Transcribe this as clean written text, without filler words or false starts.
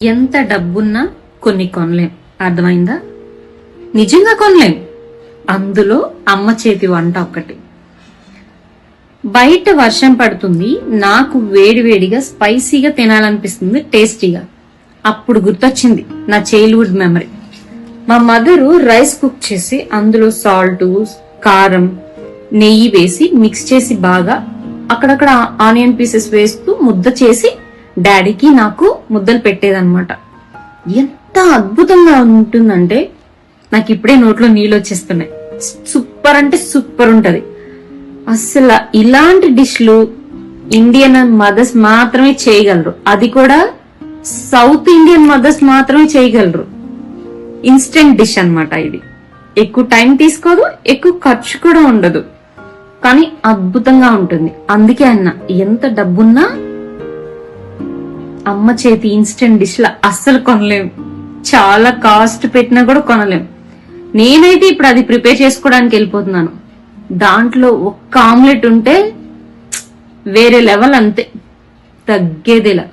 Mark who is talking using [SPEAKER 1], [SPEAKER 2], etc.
[SPEAKER 1] ఎంత డబ్బున్నా కొన్ని కొనలేం, అర్థమైందా? నిజంగా కొనలేం. అందులో అమ్మ చేతి వంట ఒక్కటి. బయట వర్షం పడుతుంది, నాకు వేడివేడిగా స్పైసీగా తినాలనిపిస్తుంది, టేస్టీగా. అప్పుడు గుర్తొచ్చింది నా చైల్డ్హుడ్ మెమరీ. మా మదరు రైస్ కుక్ చేసి అందులో సాల్ట్, కారం, నెయ్యి వేసి మిక్స్ చేసి బాగా అక్కడక్కడ ఆనియన్ పీసెస్ వేస్తూ ముద్ద చేసి డాడీకి నాకు ముద్దలు పెట్టేదన్నమాట. ఎంత అద్భుతంగా ఉంటుందంటే నాకు ఇప్పుడే నోట్లో నీళ్ళు వచ్చేస్తున్నాయి. సూపర్ అంటే సూపర్ ఉంటది. అసలు ఇలాంటి డిష్లు ఇండియన్ మదర్స్ మాత్రమే చేయగలరు. అది కూడా సౌత్ ఇండియన్ మదర్స్ మాత్రమే చేయగలరు. ఇన్స్టెంట్ డిష్ అన్నమాట ఇది. ఎక్కువ టైం తీసుకోదు, ఎక్కువ ఖర్చు కూడా ఉండదు, కానీ అద్భుతంగా ఉంటుంది. అందుకే అన్న, ఎంత డబ్బున్నా అమ్మ చేతి ఇన్స్టెంట్ డిష్ లా అస్సలు కొనలేం. చాలా కాస్ట్ పెట్టినా కూడా కొనలేం. నేనైతే ఇప్పుడు అది ప్రిపేర్ చేసుకోవడానికి వెళ్ళిపోతున్నాను. దాంట్లో ఒక్క ఆమ్లెట్ ఉంటే వేరే లెవెల్, అంతే, తగ్గేదేలా.